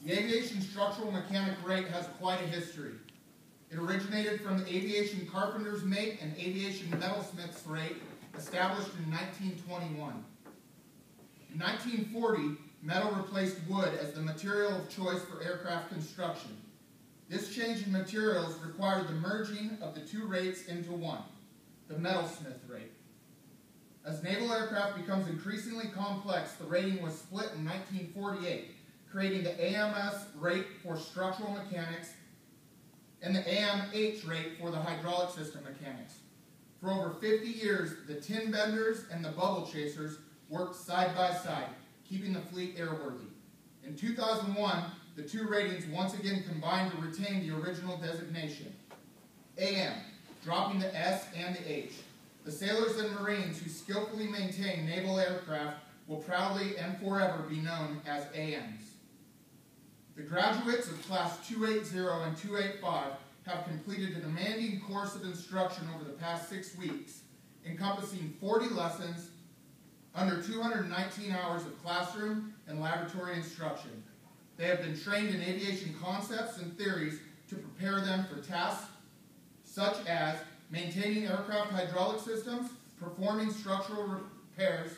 The aviation structural mechanic rate has quite a history. It originated from the aviation carpenter's mate and aviation metalsmith's rate established in 1921. In 1940, metal replaced wood as the material of choice for aircraft construction. This change in materials required the merging of the two rates into one, the metalsmith rate. As naval aircraft becomes increasingly complex, the rating was split in 1948, creating the AMS rate for structural mechanics and the AMH rate for the hydraulic system mechanics. For over 50 years, the tin benders and the bubble chasers worked side by side, keeping the fleet airworthy. In 2001, the two ratings once again combined to retain the original designation, AM, dropping the S and the H. The sailors and Marines who skillfully maintain naval aircraft will proudly and forever be known as AMs. The graduates of Class 280 and 285 have completed a demanding course of instruction over the past 6 weeks, encompassing 40 lessons, under 219 hours of classroom and laboratory instruction. They have been trained in aviation concepts and theories to prepare them for tasks such as maintaining aircraft hydraulic systems, performing structural repairs,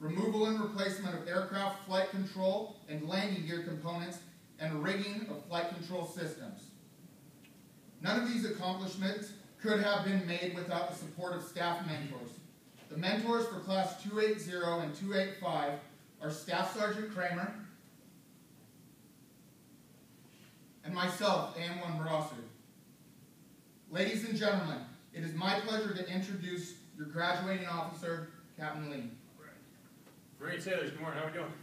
removal and replacement of aircraft flight control and landing gear components, and rigging of flight control systems. None of these accomplishments could have been made without the support of staff mentors. The mentors for Class 280 and 285 are Staff Sergeant Kramer and myself, AM1 Brosser. Ladies and gentlemen, it is my pleasure to introduce your graduating officer, Captain Lee. Marine sailors, good morning. How are we doing?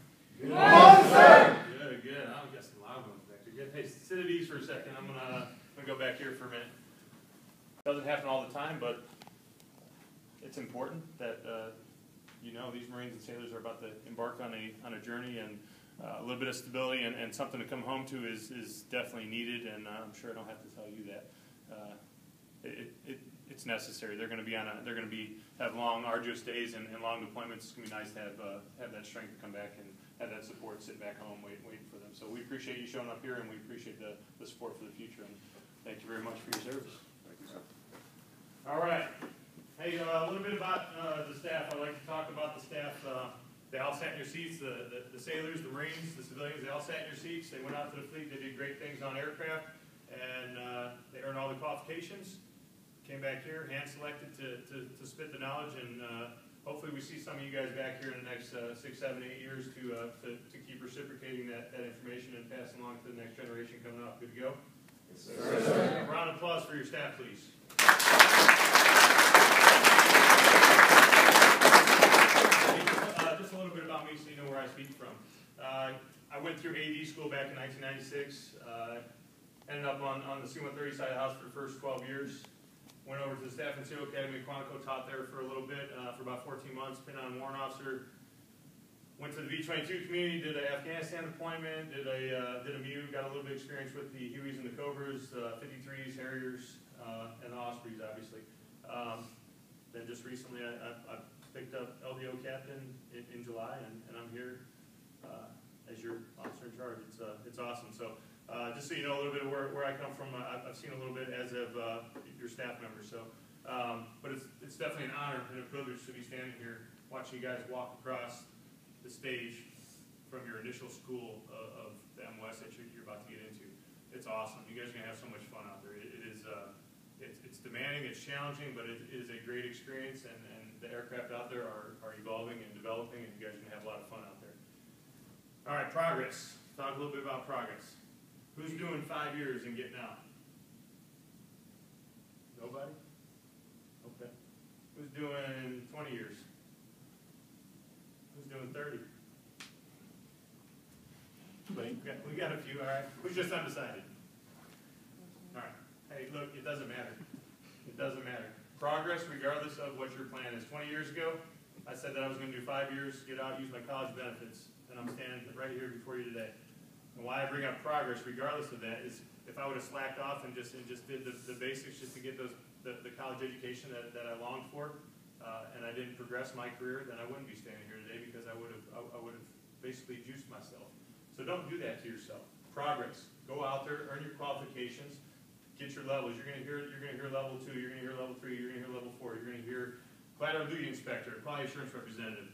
Good morning, sir. Good, good. I've got some loud ones back there. Good. Hey, sit at ease for a second. I'm gonna go back here for a minute. Doesn't happen all the time, but it's important that you know these Marines and sailors are about to embark on a journey, and a little bit of stability and something to come home to is definitely needed. And I'm sure I don't have to tell you that. It's necessary. They're going to have long, arduous days and long deployments. It's going to be nice to have that strength to come back and have that support, sit back home, waiting for them. So we appreciate you showing up here, and we appreciate the support for the future. And thank you very much for your service. Thank you, sir. All right. Hey, a little bit about the staff. I'd like to talk about the staff. They all sat in your seats. The sailors, the Marines, the civilians, they all sat in your seats. They went out to the fleet. They did great things on aircraft, and they earned all the qualifications. Came back here, hand-selected to spit the knowledge, and hopefully we see some of you guys back here in the next 6, 7, 8 years to keep reciprocating that information and passing along to the next generation coming up. Good to go? Yes, sir. Yes, sir. A round of applause for your staff, please. Just a little bit about me so you know where I speak from. I went through AD school back in 1996. Ended up on the C-130 side of the house for the first 12 years. Went over to the Staff and SEAL Academy at Quantico, taught there for a little bit, for about 14 months, been on warrant officer. Went to the V-22 community, did an Afghanistan deployment, did a MU, got a little bit of experience with the Hueys and the Cobras, 53s, Harriers, and the Ospreys, obviously. Then just recently, I picked up LDO captain in July, and I'm here as your officer in charge. It's awesome. So just so you know a little bit of where I come from, I've seen a little bit as of your staff members. So, but it's definitely an honor and a privilege to be standing here watching you guys walk across the stage from your initial school of the MOS that you're about to get into. It's awesome. You guys are gonna have so much fun out there. It's demanding, it's challenging, but it is a great experience, and the aircraft out there are evolving and developing, and you guys are gonna have a lot of fun out there. All right, progress. Talk a little bit about progress. Who's doing 5 years and getting out? Nobody? Okay. Who's doing 20 years? Who's doing 30? We got a few, all right. Who's just undecided? All right. Hey, look, it doesn't matter. It doesn't matter. Progress, regardless of what your plan is. 20 years ago, I said that I was going to do 5 years, get out, use my college benefits, and I'm standing right here before you today. And why I bring up progress, regardless of that, is if I would have slacked off and just did the basics just to get the college education that I longed for, and I didn't progress my career, then I wouldn't be standing here today, because I would have basically juiced myself. So don't do that to yourself. progress. Go out there, earn your qualifications, get your levels. You're gonna hear level 2, you're gonna hear level 3, you're gonna hear level 4, you're gonna hear collateral duty inspector, quality assurance representative.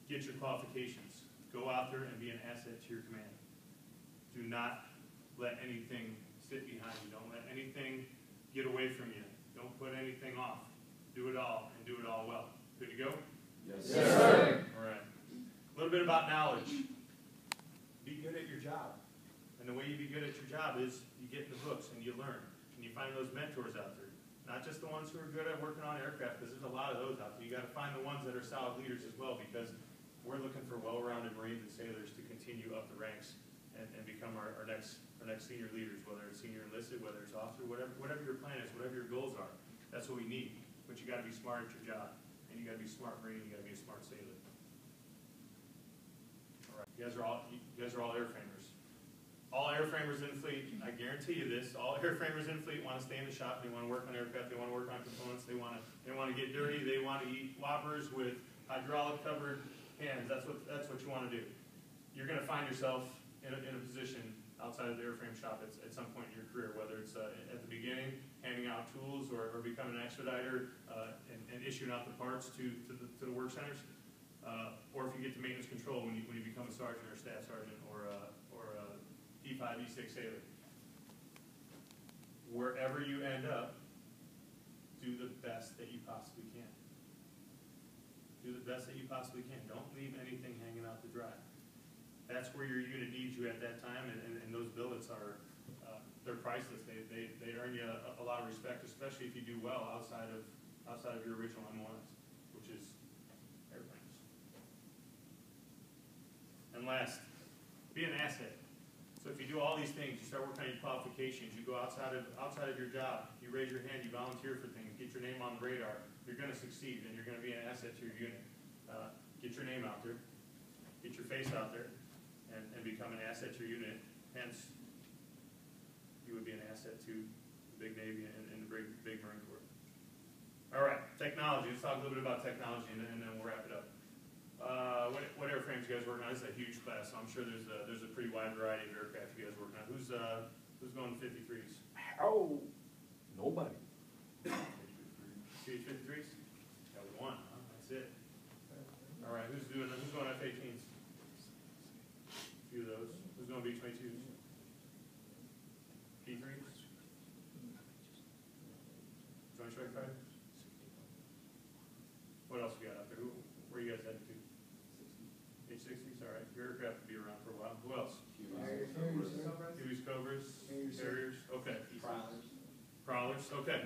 Get your qualifications. Go out there and be an asset to your command. Do not let anything sit behind you. Don't let anything get away from you. Don't put anything off. Do it all and do it all well. Good to go? Yes, sir. All right. A little bit about knowledge. Be good at your job. And the way you be good at your job is you get in the books and you learn. And you find those mentors out there. Not just the ones who are good at working on aircraft, because there's a lot of those out there. You got to find the ones that are solid leaders as well, because we're looking for well-rounded Marines and sailors to continue up the ranks and become our next senior leaders, whether it's senior enlisted, whether it's officer, whatever your plan is, whatever your goals are. That's what we need. But you got to be smart at your job, and you got to be a smart Marine, you got to be a smart sailor. All right, you guys are all airframers. All airframers in the fleet, I guarantee you this, all airframers in the fleet want to stay in the shop, they want to work on aircraft, they want to work on components, they want to get dirty, they want to eat Whoppers with hydraulic covered hands. That's what you want to do. You're going to find yourself in a position outside of the airframe shop at some point in your career, whether it's at the beginning, handing out tools, or becoming an expediter and issuing out the parts to the work centers, or if you get to maintenance control when you become a sergeant or a staff sergeant or a E5, E6 sailor. Wherever you end up, do the best that you possibly can. Do the best that you possibly can. Don't leave anything hanging out to dry. That's where your unit needs you at that time, and those billets are they're priceless. They earn you a lot of respect, especially if you do well outside of your original M1s, which is airplanes. And last, be an asset. So if you do all these things, you start working on your qualifications, you go outside of your job, you raise your hand, you volunteer for things, get your name on the radar, you're going to succeed, and you're going to be an asset to your unit. Get your name out there, get your face out there, and become an asset to your unit. Hence, you would be an asset to the big Navy and the big Marine Corps. All right, technology. Let's talk a little bit about technology, and then we'll wrap it up. What airframes you guys working on? This is a huge class, so I'm sure there's a pretty wide variety of aircraft you guys working on. Who's going 53s? Oh, nobody. CH-53s? Got one, huh? That's it. All right, who's going F-18s? A few of those. Who's going B-22s? P-3s? Joint Strike Fighters? What else we got out there? Where are you guys headed to? H-60s? All right, your aircraft will be around for a while. Who else? Hueys, Cobras, Harriers. Okay. Prowlers. Okay.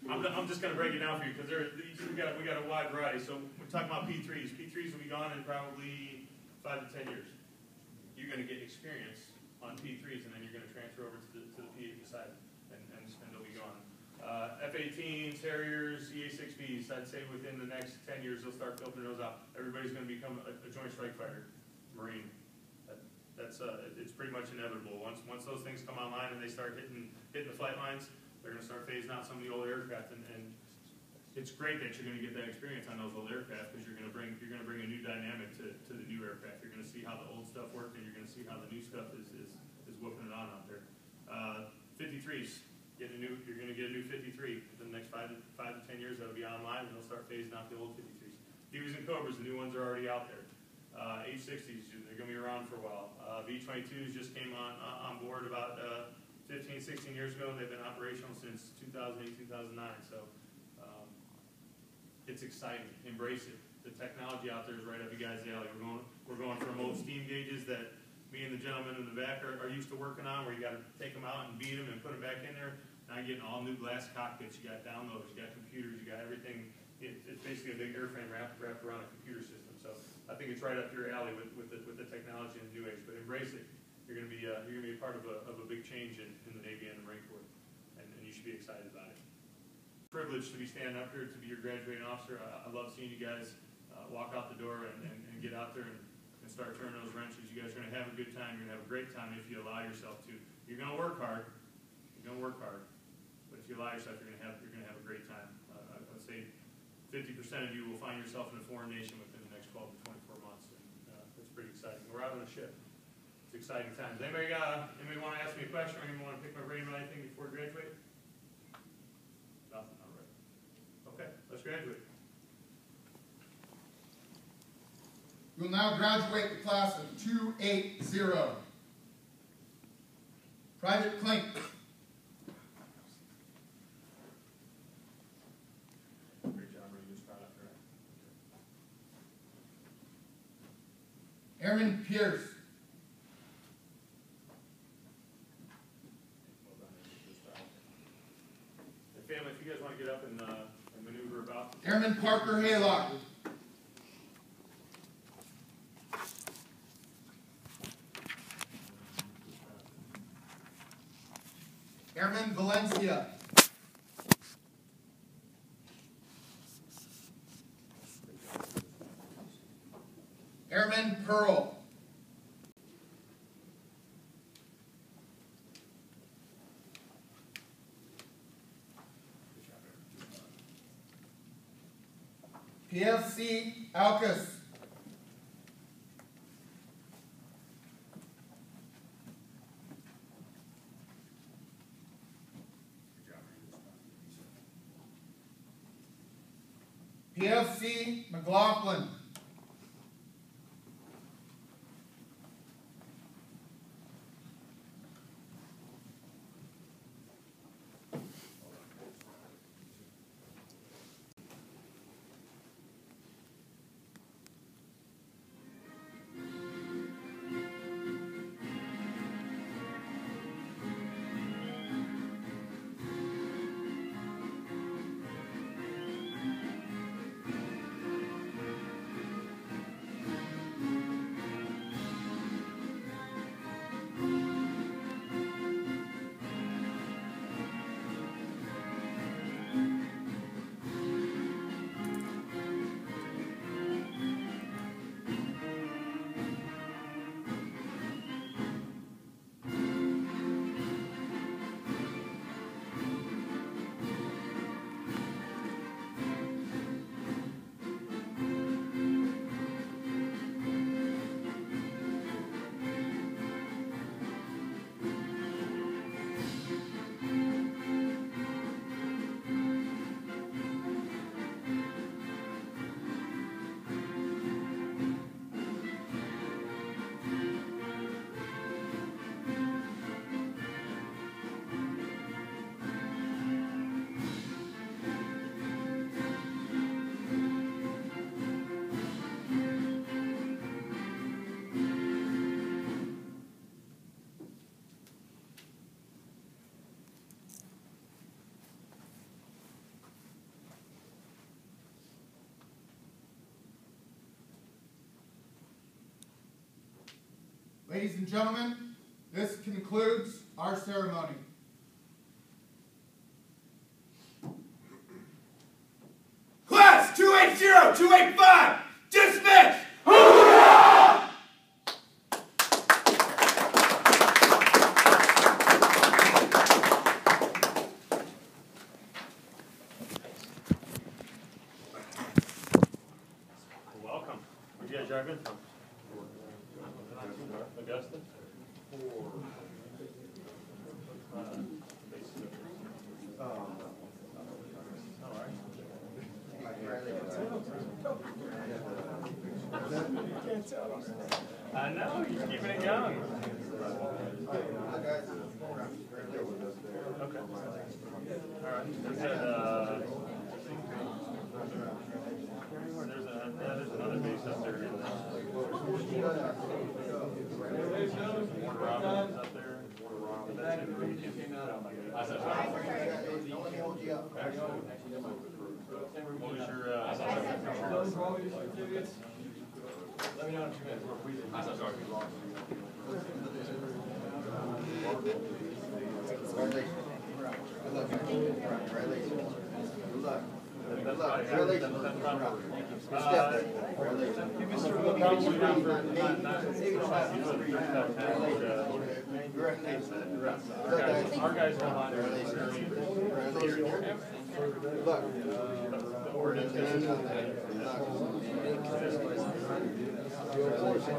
I'm just going to break it down for you because we got a wide variety. So we're talking about P3s. P3s will be gone in probably 5 to 10 years. You're going to get experience on P3s, and then you're going to transfer over to the P-80 side, and they'll be gone. F-18s, Harriers, EA-6Bs. I'd say within the next 10 years they'll start filtering those out. Everybody's going to become a Joint Strike Fighter, Marine. It's pretty much inevitable. Once those things come online and they start hitting the flight lines, they're going to start phasing out some of the old aircraft, and it's great that you're going to get that experience on those old aircraft because you're going to bring a new dynamic to the new aircraft. You're going to see how the old stuff worked, and you're going to see how the new stuff is whooping it on out there. 53s, you're going to get a new 53 within the next 5 to 10 years. That'll be online, and they'll start phasing out the old 53s. Hueys and Cobras, the new ones are already out there. H-60s, they're going to be around for a while. V-22s just came on board about 15, 16 years ago. They've been operational since 2008, 2009. So it's exciting. Embrace it. The technology out there is right up you guys' alley. We're going from old steam gauges that me and the gentleman in the back are used to working on, where you got to take them out and beat them and put them back in there. Now you're getting all new glass cockpits. You got downloads. You got computers. You got everything. It's basically a big airframe wrapped around a computer system. So I think it's right up your alley with the technology in the new age. But embrace it. You're going to be a part of a big change in the Navy and the Marine Corps, and you should be excited about it. Privileged to be standing up here to be your graduating officer. I love seeing you guys walk out the door and get out there and start turning those wrenches. You guys are going to have a good time. You're going to have a great time if you allow yourself to. You're going to work hard. You're going to work hard. But if you allow yourself, you're going to have a great time. I would say 50% of you will find yourself in a foreign nation within the next 12 to 24 months. And that's pretty exciting. We're out on a ship. It's exciting times. Anybody want to ask me a question, or anyone want to pick my brain about anything before I graduate? Nothing, all right. Okay, let's graduate. We will now graduate the class of 280. Private Klink. Great job, Ray. Just proud after that. Airman Pierce. Well done, Ray. Just proud. And family, if you guys want to get up and maneuver about. Airman Parker Haylock. Airman Valencia. Airman Pearl. PFC Alcus. PFC McLaughlin. Ladies and gentlemen, this concludes our ceremony. Class 280-285, dismiss! Welcome. Where'd you guys drive in from? Augusta? I know, you're keeping it young. Okay. All right. There's another base up there. Robin's up there. That's in the region. What was your, let me know in 2 minutes. I'm so sorry. Our guys hold on to the ordinance. Good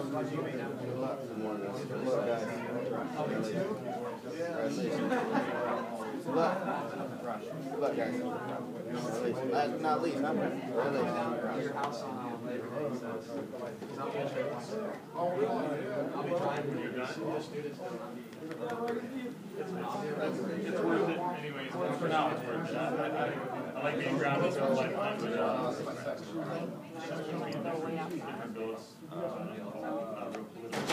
luck, guys. Last, not least, huh? Your house on It's worth it anyways. For now, it's worth it. I like being grounded for a lifetime, but different builds, not real political.